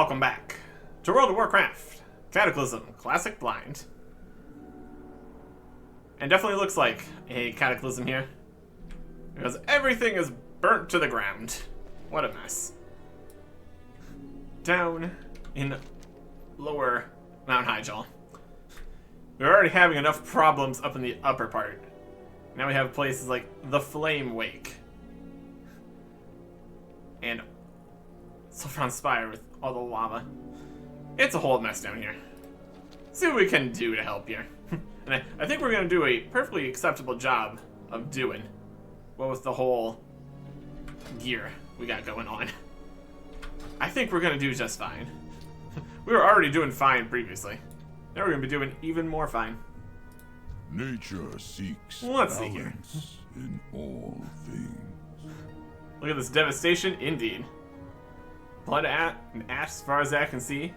Welcome back to World of Warcraft, Cataclysm, Classic Blind. And definitely looks like a Cataclysm here, because everything is burnt to the ground. What a mess. Down in lower Mount Hyjal, we're already having enough problems up in the upper part. Now we have places like the Flame Wake and Sulfron Spire with all the lava. It's a whole mess down here. See what we can do to help here. And I think we're going to do a perfectly acceptable job of doing what with the whole gear we got going on. I think we're going to do just fine. We were already doing fine previously. Now we're going to be doing even more fine. Nature seeks Let's see here. balance in all things. Look at this devastation, indeed. Blood and ash as far as I can see.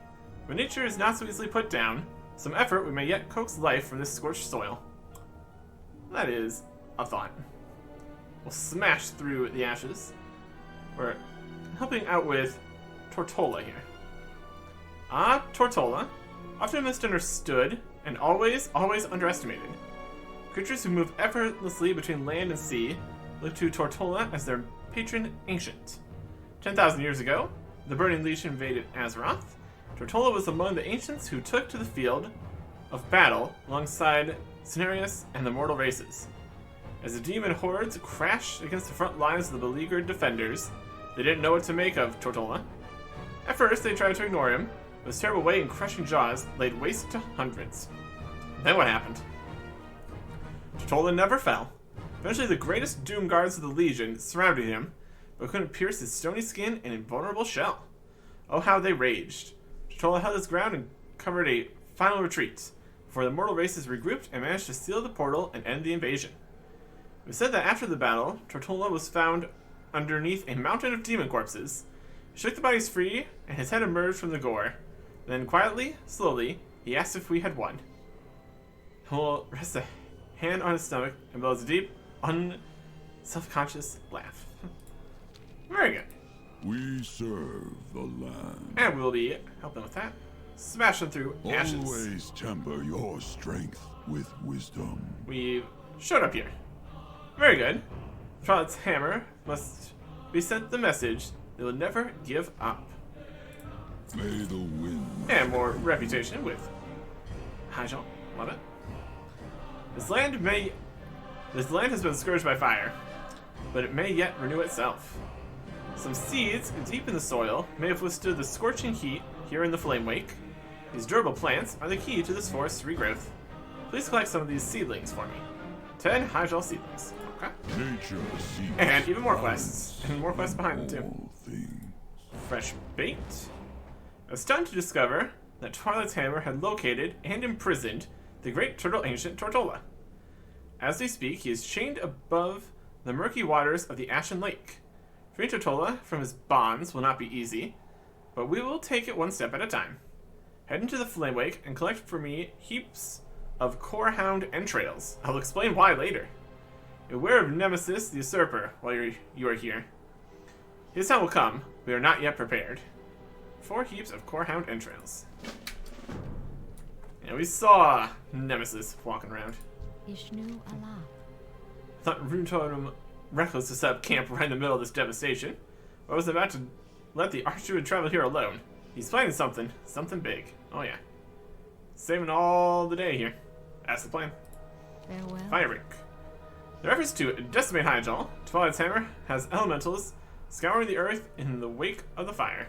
But nature is not so easily put down. Some effort, we may yet coax life from this scorched soil. That is a thought. We'll smash through the ashes. We're helping out with Tortola here. Tortola, often misunderstood and always underestimated. Creatures who move effortlessly between land and sea look to Tortola as their patron ancient. 10,000 years ago, the Burning Legion invaded Azeroth. Tortola was among the ancients who took to the field of battle alongside Cenarius and the mortal races. As the demon hordes crashed against the front lines of the beleaguered defenders, they didn't know what to make of Tortola. At first, they tried to ignore him, but his terrible weight and crushing jaws laid waste to hundreds. Then what happened? Tortola never fell. Eventually, the greatest doom guards of the Legion surrounded him, but couldn't pierce his stony skin and invulnerable shell. Oh, how they raged. Tortola held his ground and covered a final retreat, before the mortal races regrouped and managed to seal the portal and end the invasion. It was said that after the battle, Tortola was found underneath a mountain of demon corpses. He shook the bodies free, and his head emerged from the gore. Then quietly, slowly, he asked if we had won. He'll rest a hand on his stomach and blows a deep, self-conscious laugh. Very good. We serve the land. And we'll be helping with that. Smashing through ashes. Always temper your strength with wisdom. We showed up here. Very good. Charlotte's hammer must be sent the message they will never give up. May the wind. And more reputation with Hyjal. Love it. This land has been scourged by fire, but it may yet renew itself. Some seeds deep in the soil may have withstood the scorching heat here in the Flame Wake. These durable plants are the key to this forest's regrowth. Please collect some of these seedlings for me. 10 Hyjal seedlings. Okay. Nature seeks And even more balance quests. And more quests behind them too. all things. Fresh bait. I was stunned to discover that Twilight's hammer had located and imprisoned the great turtle ancient Tortola. As we speak, he is chained above the murky waters of the Ashen Lake. Freeing Tortola from his bonds will not be easy, but we will take it one step at a time. Head into the Flame Wake and collect for me heaps of Core Hound entrails. I'll explain why later. Beware of Nemesis the Usurper while you are here. His time will come. We are not yet prepared. 4 heaps of Core Hound entrails. And we saw Nemesis walking around. Ishnu Allah. Thought Rune told him reckless to set up camp right in the middle of this devastation. But I was about to let the Archdruid travel here alone. He's planning something big. Oh yeah. Saving all the day here. That's the plan. Farewell. Firebreak. Their efforts to decimate Hyjal, Twilight's hammer has elementals scouring the earth in the wake of the fire.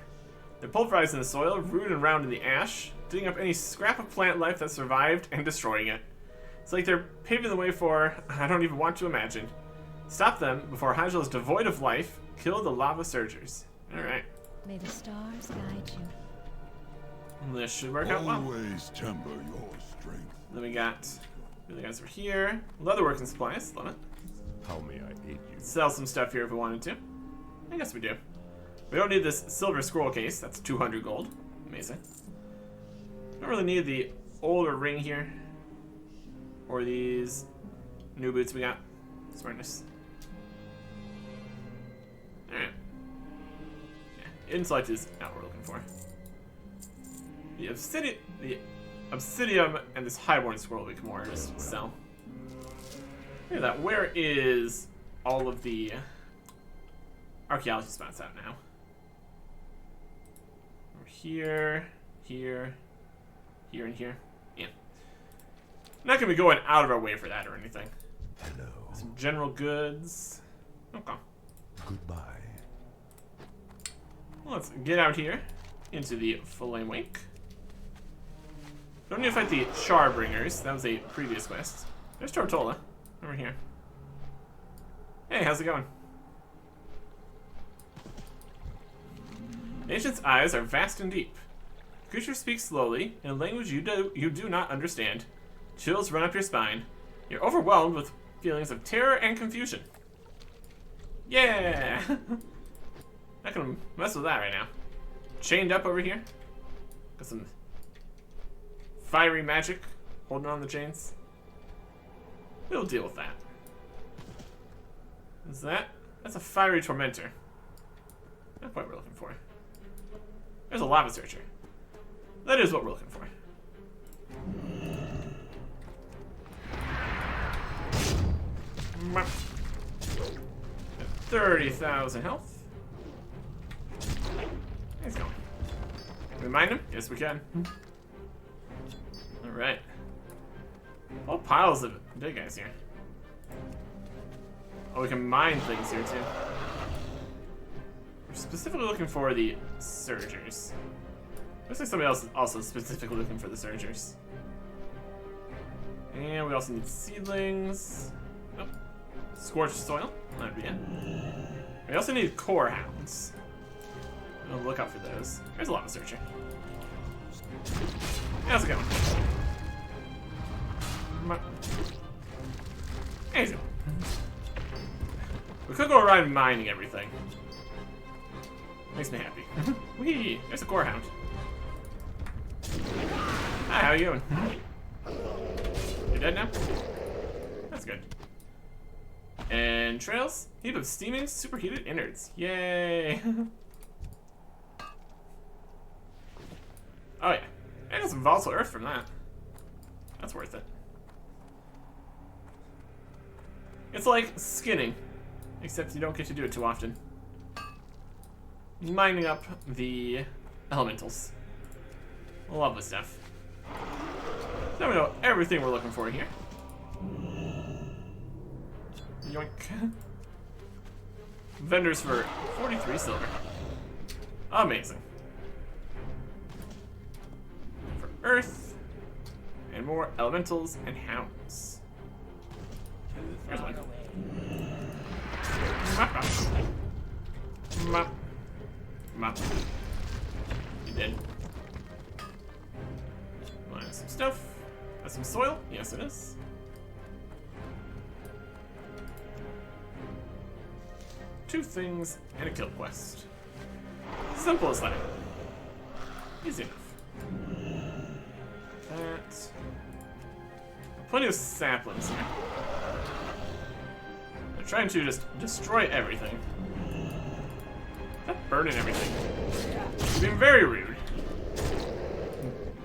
They're pulverizing the soil, rooting around in the ash, digging up any scrap of plant life that survived and destroying it. It's like they're paving the way for I don't even want to imagine. Stop them before Hyjal is devoid of life. Kill the lava surgers. Alright. May the stars guide you. This should work out well. Always temper your strength. Then we got the guys over here. Leatherworking supplies. Love it. How may I aid you? Sell some stuff here if we wanted to. I guess we do. We don't need this silver scroll case. That's 200 gold. Amazing. Don't really need the older ring here. Or these new boots we got. Smartness. Alright. Yeah, intellect is not what we're looking for. the obsidium and this highborn scroll we can more just sell. Look at that. Where is all of the archaeology spots out now? Over here, here, here, and here. Yeah. Not gonna be going out of our way for that or anything. Hello. Some general goods. Okay. Goodbye. Well, let's get out here into the Flame Wake. Don't need to fight the Charbringers. That was a previous quest. There's Tortola over here. Hey, how's it going? The Ancient's eyes are vast and deep. The creature speaks slowly in a language you do not understand. Chills run up your spine. You're overwhelmed with feelings of terror and confusion. Yeah! Not gonna mess with that right now. Chained up over here. Got some fiery magic holding on the chains. We'll deal with that. Is that? That's a fiery tormentor. Not quite what we're looking for. There's a lava searcher. That is what we're looking for. 30,000 health. He's going. Can we mine him? Yes, we can. Alright. All piles of big guys here. Oh, we can mine things here too. We're specifically looking for the Surgers. Looks like somebody else is also specifically looking for the Surgers. And we also need seedlings. Oh, scorched soil. That'd be it. We also need core hounds. We'll look out for those. There's a lava searcher. How's it going? There you go. We could go around mining everything. Makes me happy. Whee! There's a core hound. Hi, how you doing? You're dead now? That's good. And trails? Heap of steaming, superheated innards. Yay! Oh yeah. I got some volatile earth from that. That's worth it. It's like skinning, except you don't get to do it too often. Mining up the elementals. Lovely stuff. Now we know everything we're looking for here. Yoink. Vendors for 43 silver. Amazing. For earth, and more elementals and hounds. There's one. Mop. Mop. You did. Mine some stuff. That's some soil? Yes, it is. Two things and a kill quest. Simple as that. Easy enough. That. Plenty of saplings here. They're trying to just destroy everything. Not burning everything. Being very rude.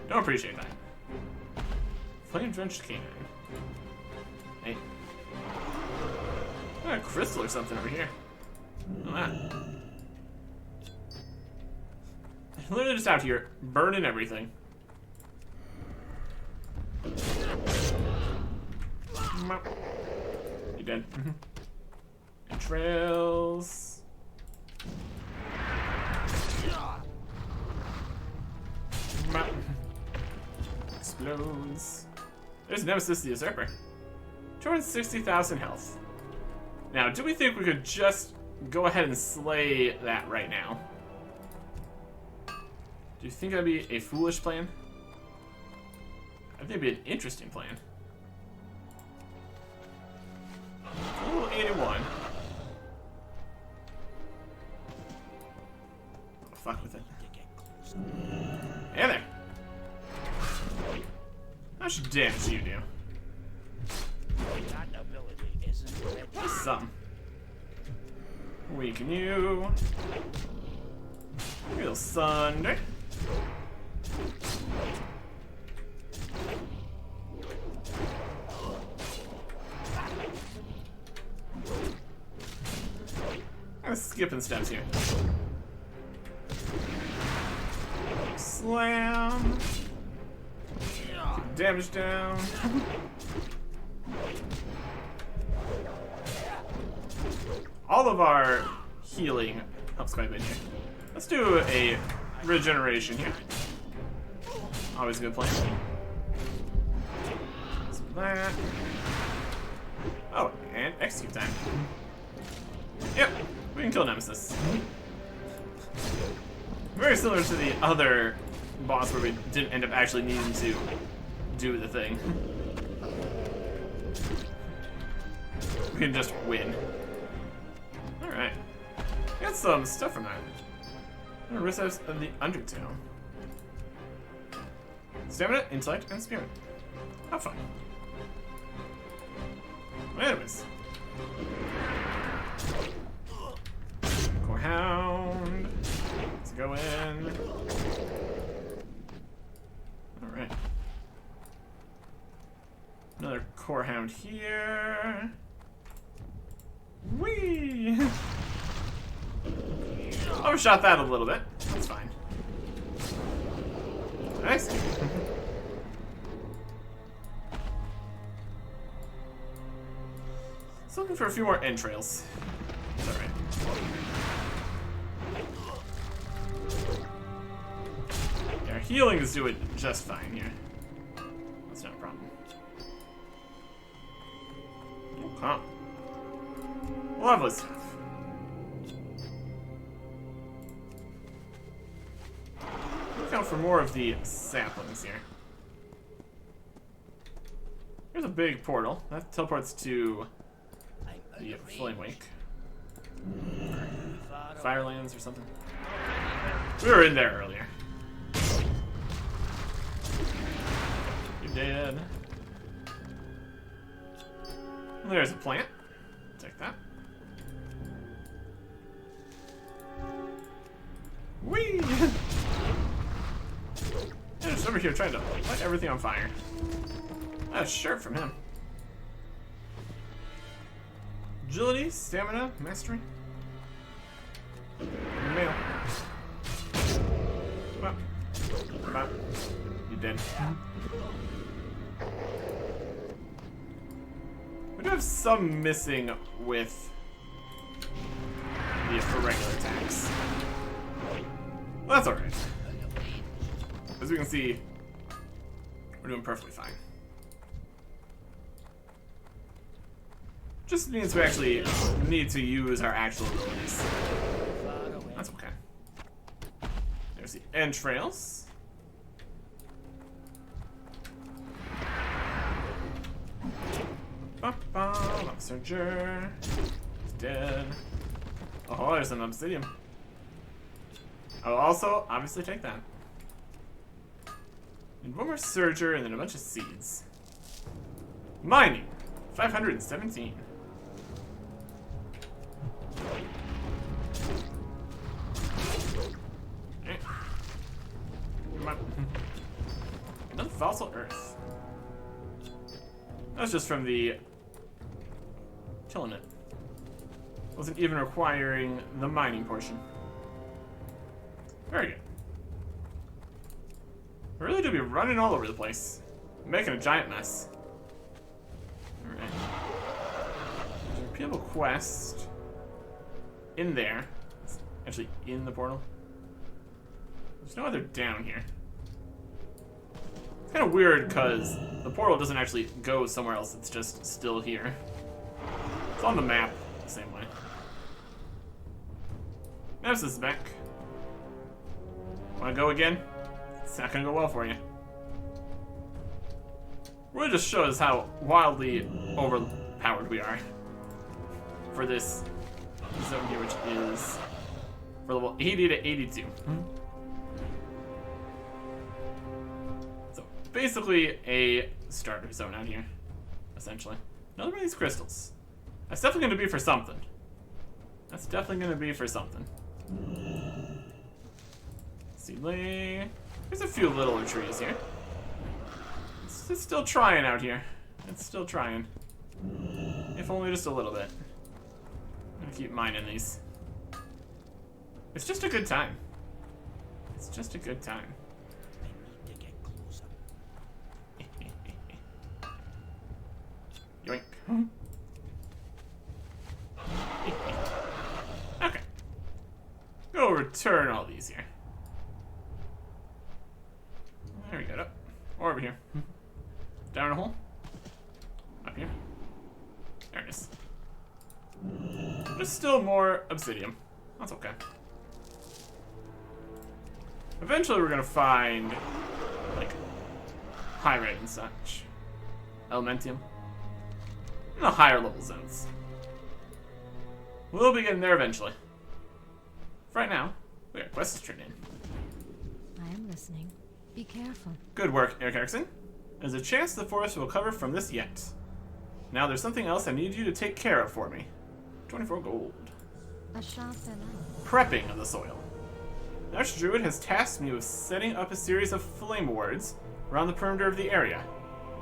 Don't appreciate that. Flame drenched canine. Hey. Got a crystal or something over here. Look at that. They're literally just out here burning everything. You dead? And trails. Explodes. There's Nemesis the Usurper. 260,000 health. Now, do we think we could just go ahead and slay that right now? Do you think that'd be a foolish plan? I think it'd be an interesting plan. Ooh, 81. Oh, fuck with it. Hey there. How much damage do you do? Just some. Weaken you. Real thunder. I'm skipping steps here. Slam. Damage down. All of our healing helps quite a bit here. Let's do a regeneration here. Always a good plan. So that. Oh, and execute time. Yep, we can kill Nemesis. Very similar to the other boss where we didn't end up actually needing to do the thing. We can just win. Alright. Got some stuff from that. Recess of the Undertale. Stamina, intellect, and spirit. How fun. Anyways. Corehound. Let's go in. Alright. Another Corehound here. Whee! Overshot that a little bit. That's fine. Nice. Just looking for a few more entrails. It's alright. Yeah, our healing is doing just fine here. That's not a problem. Huh. Lovely stuff. Look out for more of the saplings here. Here's a big portal. That teleports to the Flame Wake. Firelands or something. We were in there earlier. You're dead. There's a plant. Take that. Whee! Yeah, just over here trying to light everything on fire. That's a shirt from him. Agility, stamina, mastery. Mail. Come on. Come on. You dead. We do have some missing with the regular attacks. Well, that's alright. As we can see, we're doing perfectly fine. Just means we actually need to use our actual abilities. That's okay. There's the entrails. Surger. He's dead. Oh, there's an obsidian. I will also obviously take that. And one more Surger and then a bunch of seeds. Mining. 517. Okay. Come on. Another fossil earth. That's just from the killing it. Wasn't even requiring the mining portion. Very good. We really do be running all over the place. Making a giant mess. Alright. There's a repeatable quest in there. It's actually in the portal. There's no other down here. It's kind of weird because the portal doesn't actually go somewhere else. It's just still here. It's on the map the same way. Nemesis is back. Wanna go again? It's not gonna go well for you. Really just shows how wildly overpowered we are for this zone here, which is for level 80 to 82. So basically a starter zone out here, essentially. Another one of these crystals. That's definitely gonna be for something. That's definitely gonna be for something. Seedling. There's a few littler trees here. It's still trying out here. It's still trying. If only just a little bit. I'm gonna keep mining these. It's just a good time. It's just a good time. I need to get closer. Yoink. Okay. Go return all these here. There we go. Up. Or over here. Down a hole. Up here. There it is. There's still more obsidian. That's okay. Eventually we're gonna find, like, high-red and such. Elementium. In the higher level zones. We'll be getting there eventually. For right now, we got quests to turn in. I am listening. Be careful. Good work, Eric Erickson. There's a chance the forest will recover from this yet. Now there's something else I need you to take care of for me. 24 gold. A shot that Prepping of the soil. The Archdruid has tasked me with setting up a series of flame wards around the perimeter of the area.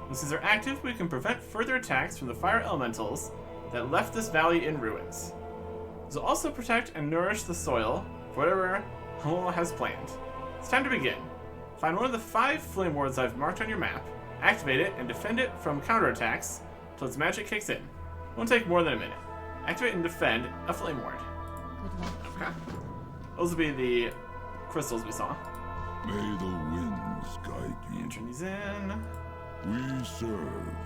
Once these are active, we can prevent further attacks from the fire elementals that left this valley in ruins. This will also protect and nourish the soil for whatever Hyjal has planned. It's time to begin. Find one of the 5 flame wards I've marked on your map, activate it, and defend it from counterattacks until its magic kicks in. Won't take more than a minute. Activate and defend a flame ward. good luck. Okay. Those will be the crystals we saw. May the winds guide you. Turn these in. We serve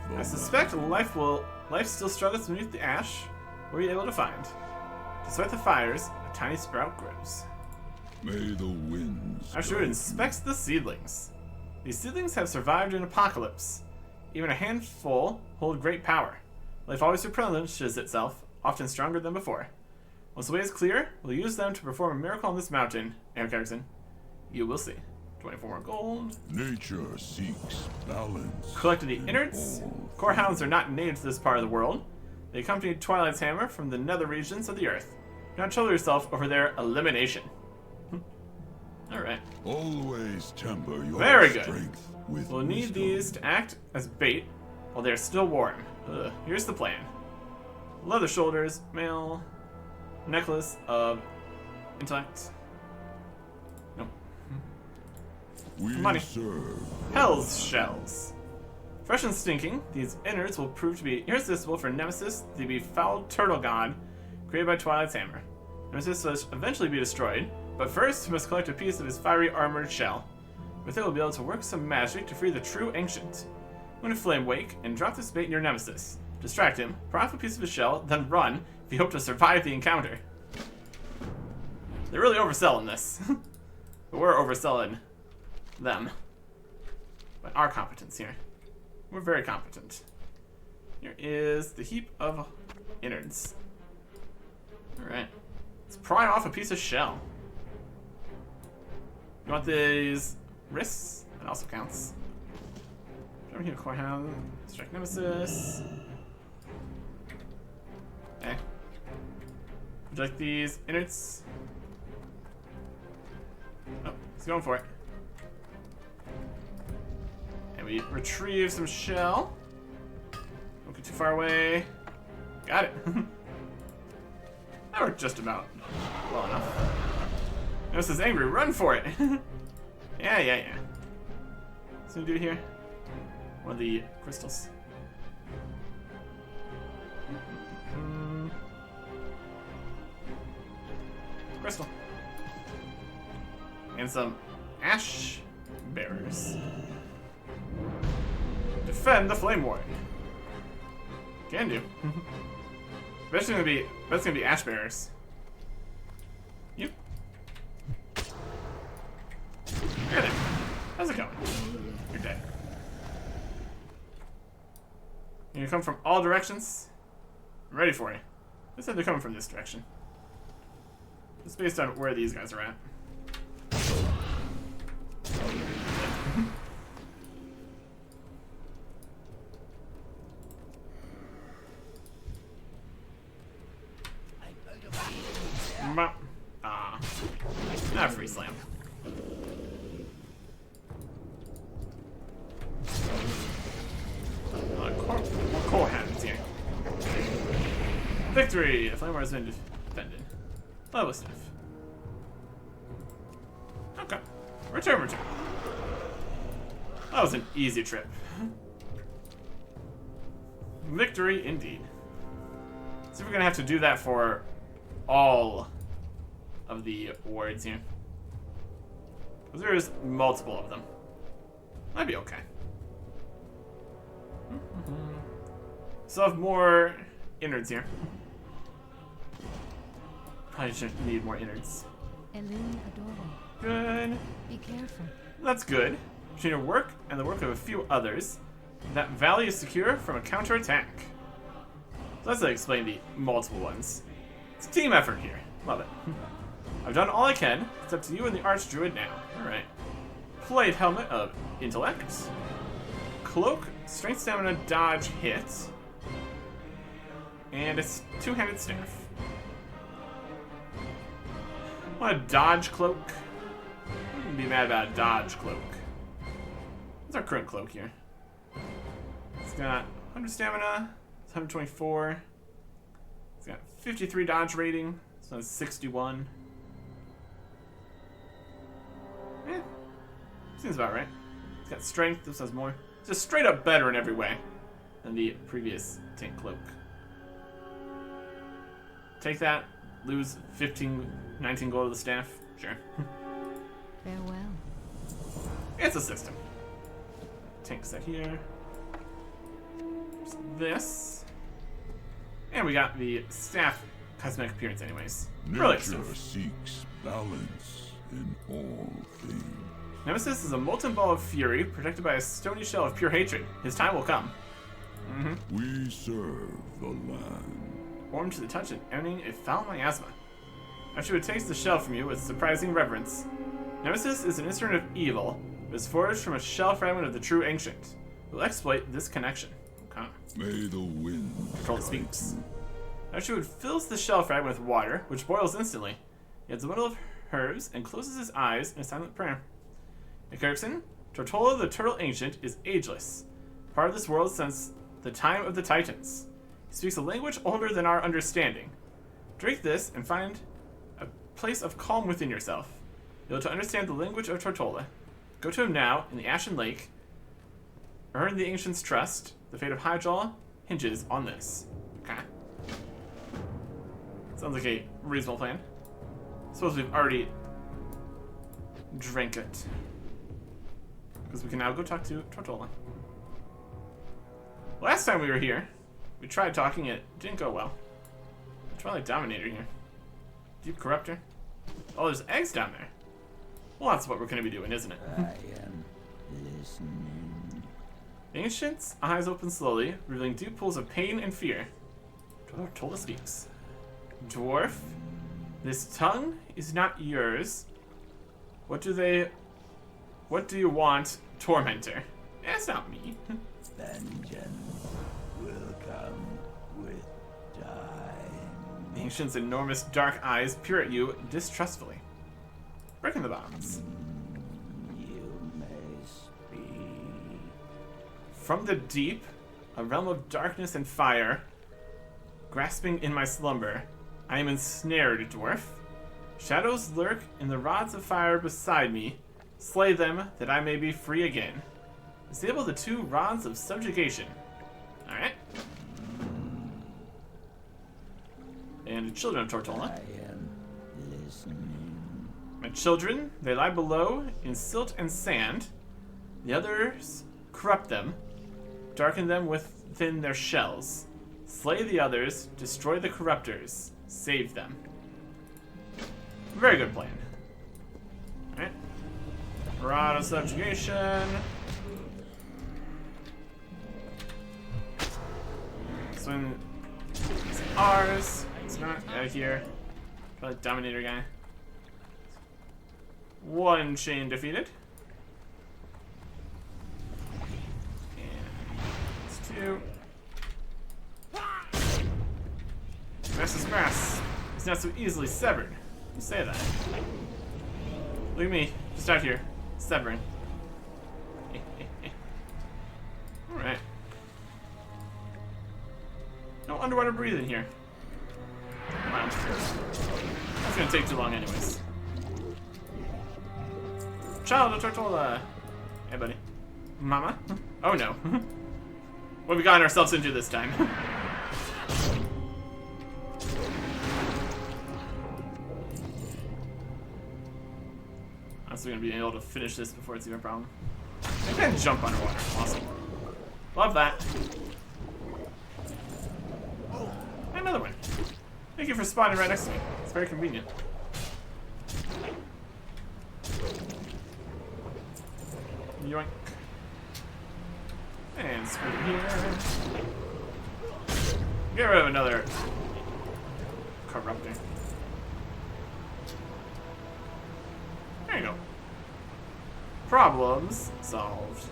the I suspect life still struggles beneath the ash. What are you able to find? Despite the fires, a tiny sprout grows. May the winds Archdruid inspects the seedlings. These seedlings have survived an apocalypse. Even a handful hold great power. Life always replenishes itself, often stronger than before. Once the way is clear, we'll use them to perform a miracle on this mountain. Eric Erickson, you will see. 24 more gold. Nature seeks balance. Collected the innards. Core hounds are not native to this part of the world. They accompanied Twilight's hammer from the nether regions of the earth. Do not trouble yourself over their elimination. Alright. Always temper your Very good. strength with We'll need wisdom. these to act as bait while they're still warm. Here's the plan. Leather shoulders, mail, necklace of intellect. Nope. We money. serve. Hell's shells. Fresh and stinking, these innards will prove to be irresistible for Nemesis, the befouled turtle god created by Twilight's hammer. Nemesis will eventually be destroyed, but first we must collect a piece of his fiery armored shell. With it, we'll be able to work some magic to free the true ancient. When a flame wake and drop this bait near Nemesis. Distract him, pry off a piece of his shell, then run if you hope to survive the encounter. They're really overselling this. But we're overselling them. But our competence here. We're very competent. Here is the heap of innards. Alright. Let's pry off a piece of shell. You want these wrists? That also counts. Over here, core hound. Strike Nemesis. Okay. Would you like these innards? Oh, he's going for it. And we retrieve some shell. Don't get too far away. Got it. That worked just about well enough. Nemesis is angry. Run for it. Yeah. What's he do here? One of the crystals. Crystal. And some ash bearers. Defend the flame ward. Can do. That's gonna be ash bearers. Yep. You're there. How's it going? You're dead. You're gonna come from all directions? I'm ready for you. They said they're coming from this direction. Just based on where these guys are at. Not a free slam. Core hands here. Victory! The flame ward has been defended. Level stuff. Return. That was an easy trip. Victory indeed. So we're gonna have to do that for all of the wards here. Because there's multiple of them. Might be okay. Still have more innards here. Probably shouldn't need more innards. Good. Be careful. That's good. Between your work and the work of a few others, that valley is secure from a counterattack. So that's to explain the multiple ones. It's a team effort here. Love it. I've done all I can. It's up to you and the Archdruid now. Alright. Plate helmet of intellect. Cloak, strength, stamina, dodge, hit. And a two-handed staff. Want a dodge cloak? Wouldn't be mad about a dodge cloak. What's our current cloak here? It's got 100 stamina, it's 124. It's got 53 dodge rating, so that's 61. Eh, seems about right. It's got strength, this has more. It's just straight up better in every way than the previous tank cloak. Take that, lose 19 gold to the staff, sure. Farewell. It's a system. Tank set here. There's this. And we got the staff cosmetic appearance anyways. Really Nature seeks balance in all things. Nemesis is a molten ball of fury protected by a stony shell of pure hatred. His time will come. We serve the land. Warm to the touch and emanating a foul miasma. Archie would taste the shell from you with surprising reverence. Nemesis is an instrument of evil, but is forged from a shell fragment of the true ancient. We'll exploit this connection. Okay. May the wind Control speaks. Archie fills the shell fragment with water, which boils instantly. He adds a bundle of herbs and closes his eyes in a silent prayer. McCarson, Tortola the Turtle Ancient is ageless, part of this world since the time of the Titans. He speaks a language older than our understanding. Drink this and find a place of calm within yourself. You'll be able to understand the language of Tortola. Go to him now in the Ashen Lake. Earn the Ancient's trust. The fate of Hyjal hinges on this. Okay. Sounds like a reasonable plan. Suppose we've already drank it. Because we can now go talk to Tortola. Last time we were here, we tried talking, it didn't go well. Twilight Dominator here. Deep Corruptor. Oh, there's eggs down there. Well, that's what we're going to be doing, isn't it? I am listening. The Ancient's eyes open slowly, revealing deep pools of pain and fear. Tortola speaks. Dwarf, this tongue is not yours. What do you want, Tormentor? That's not me. Vengeance will come with time. The Ancient's enormous dark eyes peer at you distrustfully. Breaking the bonds. You may speak. From the deep, a realm of darkness and fire, grasping in my slumber, I am ensnared, dwarf. Shadows lurk in the rods of fire beside me. Slay them, that I may be free again. Disable the 2 rods of subjugation. Alright. And the children of Tortola. I am listening. My children, they lie below in silt and sand. The others corrupt them, darken them within their shells. Slay the others, destroy the corruptors, save them. Very good plan. Alright. Rod of subjugation. This one is ours. It's not out of here. Probably Dominator guy. 1 chain defeated. And it's 2. Master's grass is not so easily severed. You say that. Look at me, just out here, severing. Alright. No underwater breathing here. Wow. That's gonna take too long anyways. Child of Tortola. Hey, buddy. Mama? Oh, no. What have we gotten ourselves into this time? I'm still gonna be able to finish this before it's even a problem. I can jump underwater. Awesome. Love that. Another one. Thank you for spawning right next to me. It's very convenient. Yoink. And screw it here. Get rid of another corrupting. There you go. Problems solved.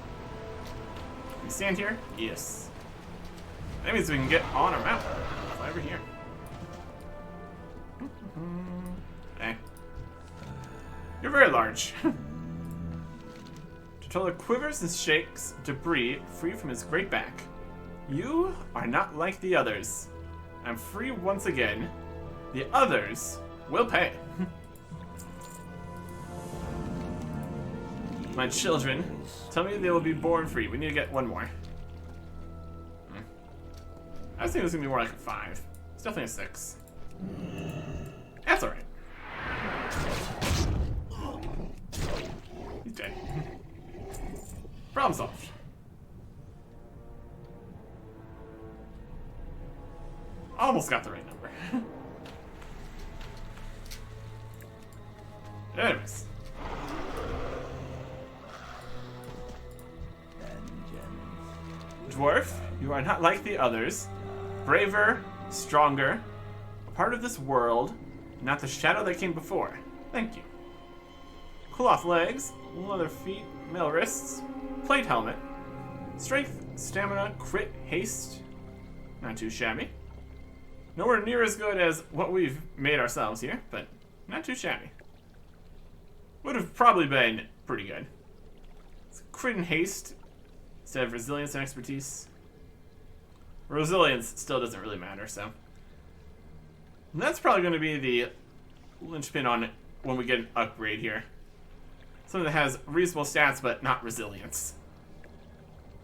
Can we stand here? Yes. That means we can get on our mountain. Fly over here. Hey. You're very large. Tortola quivers and shakes debris free from his great back. You are not like the others. I'm free once again. The others will pay. My children, tell me they will be born free. We need to get one more. I was thinking it was going to be more like a 5. It's definitely a 6. That's alright. He's dead. Problem solved. Almost got the right number. Anyways. Dwarf, you are not like the others. Braver, stronger, a part of this world, not the shadow that came before. Thank you. Cloth legs, leather feet, mail wrists, plate helmet, strength, stamina, crit, haste. Not too shabby. Nowhere near as good as what we've made ourselves here, but not too shabby. Would have probably been pretty good. It's crit and haste instead of resilience and expertise. Resilience still doesn't really matter, so. And that's probably going to be the linchpin on when we get an upgrade here. Something that has reasonable stats, but not resilience.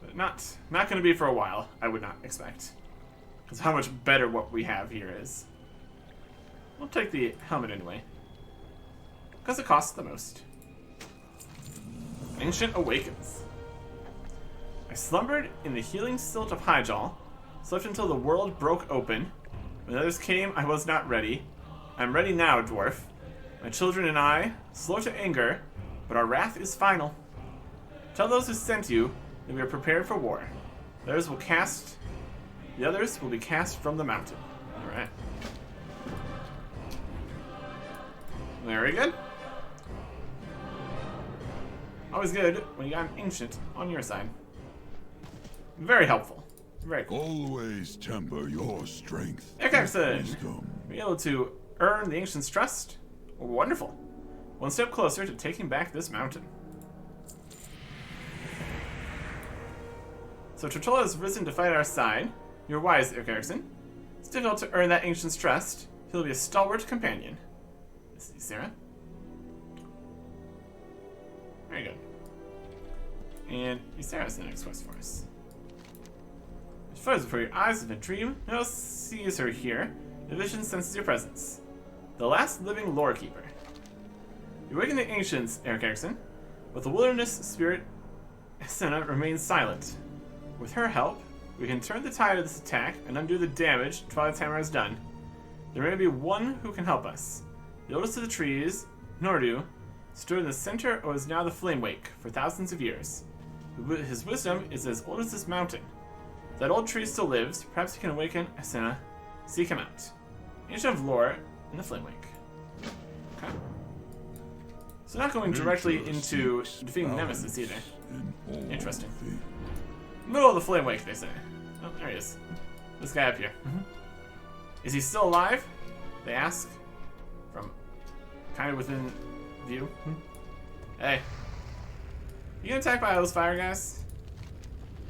But not going to be for a while, I would not expect. Because how much better what we have here is. We'll take the helmet anyway. Because it costs the most. Ancient Awakens. I slumbered in the healing silt of Hyjal, slept until the world broke open. When others came, I was not ready. I'm ready now, dwarf. My children and I, slow to anger, but our wrath is final. Tell those who sent you that we are prepared for war. The others will be cast from the mountain. Alright. Very good. Always good when you got an ancient on your side. Very helpful. Very cool. Always temper your strength. Cataclysm. Wisdom. Be able to earn the ancient's trust. Wonderful. One step closer to taking back this mountain. So Tortola has risen to fight our side. You're wise, Erickson. It's difficult to earn that ancient's trust. He'll be a stalwart companion. Let's see, Sarah. Very good. And Sarah's the next quest for us. It flies before your eyes in a dream. No one sees her here. The vision senses your presence. The last living lore keeper. You awaken the ancients, Eric Erickson, but the wilderness spirit Senna remains silent. With her help, we can turn the tide of this attack and undo the damage Twilight's Hammer has done. There may be one who can help us. The oldest of the trees, Nordu, stood in the center of what is now the Flame Wake for thousands of years. His wisdom is as old as this mountain. If that old tree still lives, perhaps he can awaken Asena. Seek him out. Ancient of lore in the Flame Wake. Okay. So not going directly into defeating Nemesis either. Interesting. Middle of the Flame Wake, they say. Oh, there he is. This guy up here. Is he still alive? They ask. From kind of within view. Hey. You get attacked by those fire guys?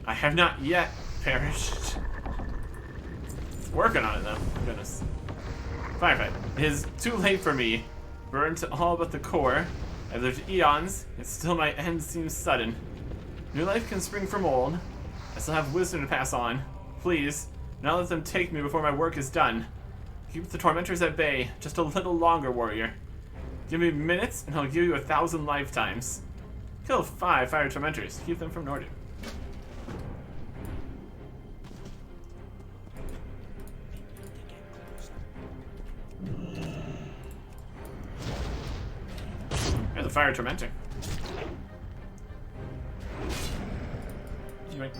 I have not yet perished. Working on it though. Goodness. Firefight. It is too late for me. Burned to all but the core. I've lived eons, yet still my end seems sudden. New life can spring from old. I still have wisdom to pass on. Please, do not let them take me before my work is done. Keep the tormentors at bay, just a little longer, warrior. Give me minutes, and I'll give you 1,000 lifetimes. Kill 5 fire tormentors. Keep them from Nordu. There's a fire tormentor. Anyway.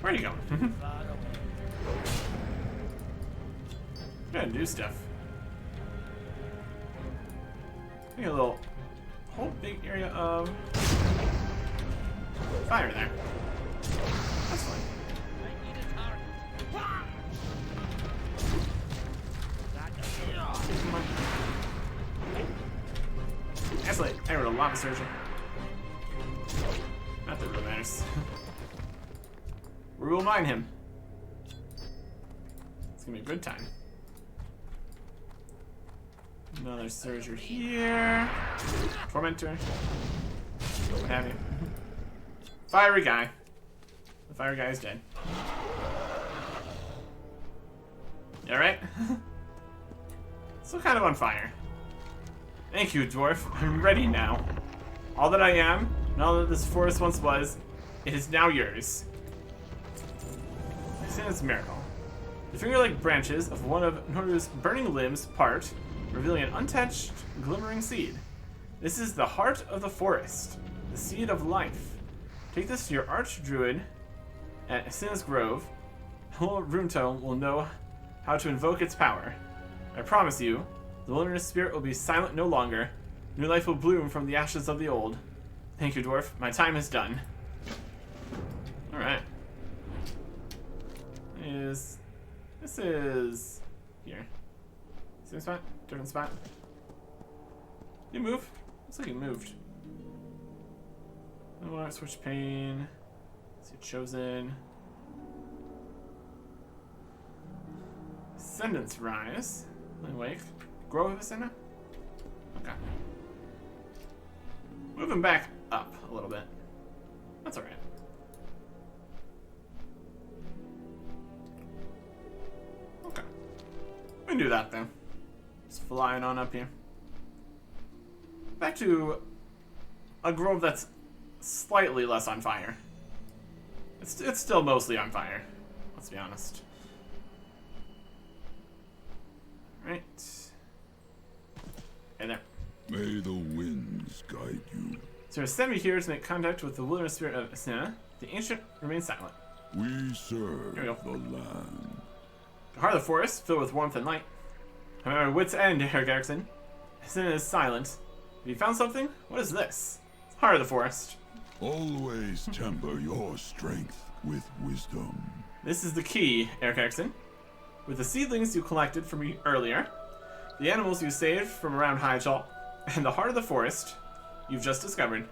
Where'd he go? Gotta do stuff. Maybe a little whole big area of fire there. That's fine. Come on. Actually, I wrote a lava surgeon. Not that it really matters. We will mine him. It's gonna be a good time. Another surger here. Tormentor. What have you. Fiery guy. The fire guy is dead. You alright? Still kind of on fire. Thank you, dwarf. I'm ready now. All that I am, and all that this forest once was, it is now yours. I've seen this miracle. The finger-like branches of one of Nordu's burning limbs part, revealing an untouched, glimmering seed. This is the heart of the forest, the seed of life. Take this to your archdruid at Sinna's Grove. Whole Runetone will know how to invoke its power. I promise you, the wilderness spirit will be silent no longer. New life will bloom from the ashes of the old. Thank you, dwarf. My time is done. Alright. This is here. Same spot? Different spot? You move? Looks like you moved. I want to switch pane. See chosen. Ascendance rise. Wake. Grove of Ascendant? Okay. Moving back up a little bit. That's alright. Okay. We can do that then. Just flying on up here. Back to a grove that's slightly less on fire. It's still mostly on fire. Let's be honest. Right. Hey there. May the winds guide you. So send me here to make contact with the wilderness spirit of Sinna. The ancient remains silent. We serve Here we go. the land. The heart of the forest, filled with warmth and light. I'm at my wit's end, Herr Garrison. Sinna is silent. Have you found something? What is this? It's the heart of the forest. Always temper your strength with wisdom. This is the key, Herr Garrison. With the seedlings you collected from me earlier, the animals you saved from around Hyjal, and the heart of the forest you've just discovered,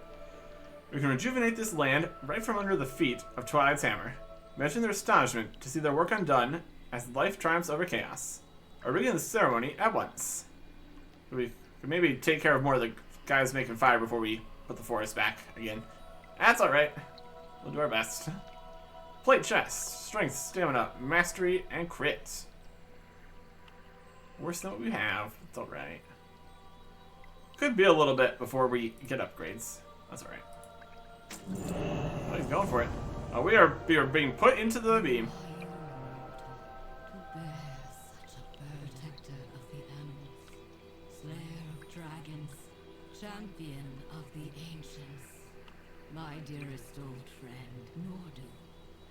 we can rejuvenate this land right from under the feet of Twilight's hammer. Imagine their astonishment to see their work undone as life triumphs over chaos. Or begin the ceremony at once. We could maybe take care of more of the guys making fire before we put the forest back again. That's alright. We'll do our best. Plate chest, strength, stamina, mastery, and crit. Worse than what we have. It's alright. Could be a little bit before we get upgrades. That's alright. Oh, he's going for it. Oh, we are being put into the beam. Protector of the animals, slayer of dragons, champion of the ancients. My dearest old friend, Nordu,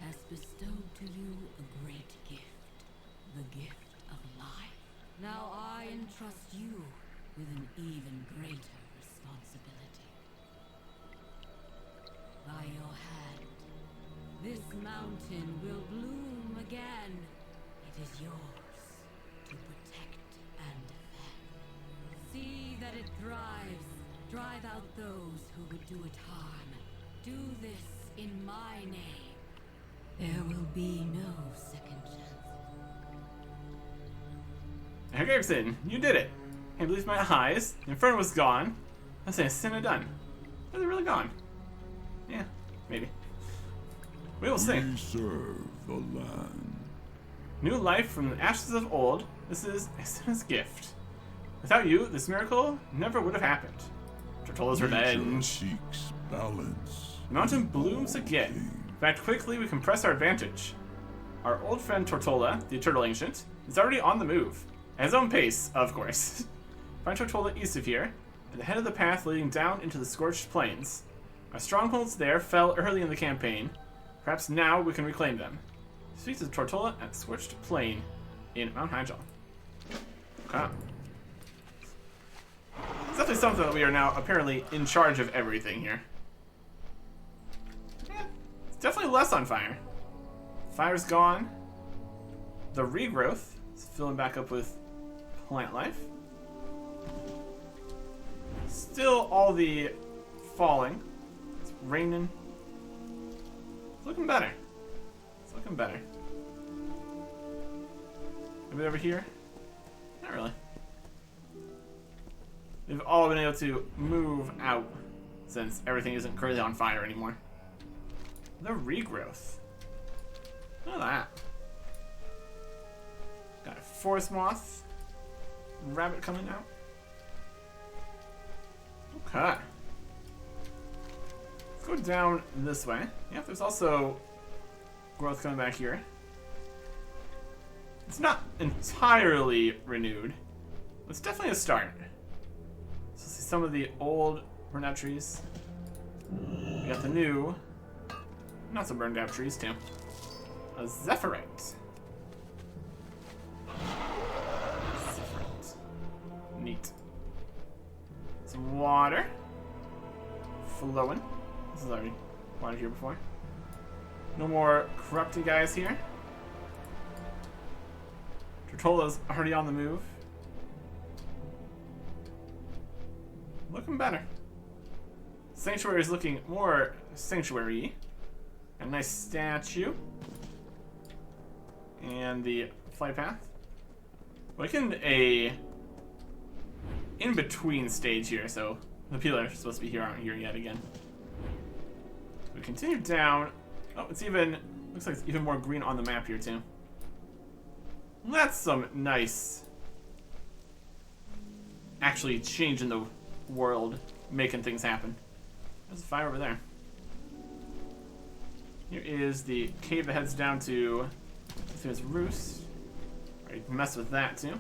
has bestowed to you a great gift, the gift of life. Now I entrust you with an even greater responsibility. By your hand, this mountain will bloom again. It is yours to protect and defend. See that it thrives. Drive out those who would do it harm. Do this in my name. There will be no second chance. Graveson, you did it. Can't believe my eyes. The Inferno was gone. I say a sin of done. Are they really gone? Yeah, maybe. We will see. We serve the land. New life from the ashes of old. This is Isina's gift. Without you, this miracle never would have happened. Tortola's Nature revenge. seeks balance. The mountain blooms again. In fact, quickly we can press our advantage. Our old friend Tortola, the Eternal Ancient, is already on the move. At his own pace, of course. Find Tortola east of here, at the head of the path leading down into the Scorched Plains. Our strongholds there fell early in the campaign. Perhaps now we can reclaim them. Speak to Tortola at Scorched Plain in Mount Hyjal. Okay. It's definitely something that we are now apparently in charge of everything here. Yeah, it's definitely less on fire. Fire's gone. The regrowth is filling back up with plant life. Still all the falling. It's raining. It's looking better. It's looking better. Maybe over here? Not really. They've all been able to move out since everything isn't currently on fire anymore. The regrowth. Look at that. Got a forest moth. Rabbit coming out. Okay. Let's go down this way. Yeah, there's also growth coming back here. It's not entirely renewed, but it's definitely a start. So see some of the old burned out trees. We got the new, not so burned out trees too. A Zephyrite. Zephyrite. Neat. Some water. Flowing. This is already water here before. No more corrupted guys here. Tortola's already on the move. Looking better. Sanctuary is looking more sanctuary-y. A nice statue. And the flight path. Like in a in-between stage here, so the people that are supposed to be here aren't here yet again. We continue down. Oh, it's even, looks like it's even more green on the map here too. That's some nice, actually changing the world, making things happen. There's a fire over there. Here is the cave that heads down to There's Roost. Alright, mess with that too.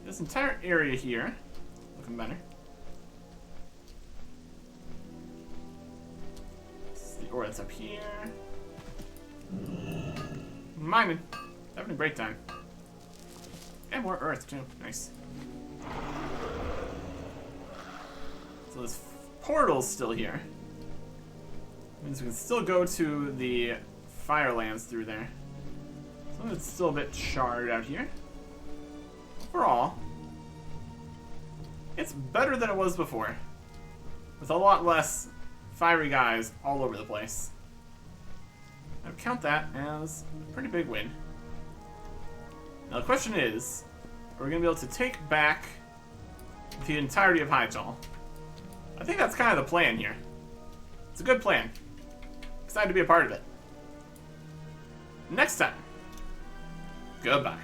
This entire area here, looking better. This is the ore that's up here. Mining. Having a great time. And more earth too. Nice. So this portal's still here. Means we can still go to the Firelands through there. Some of it's still a bit charred out here. Overall, it's better than it was before. With a lot less fiery guys all over the place. I would count that as a pretty big win. Now the question is, are we going to be able to take back the entirety of Hyjal? I think that's kind of the plan here. It's a good plan. Excited to be a part of it. Next time, goodbye.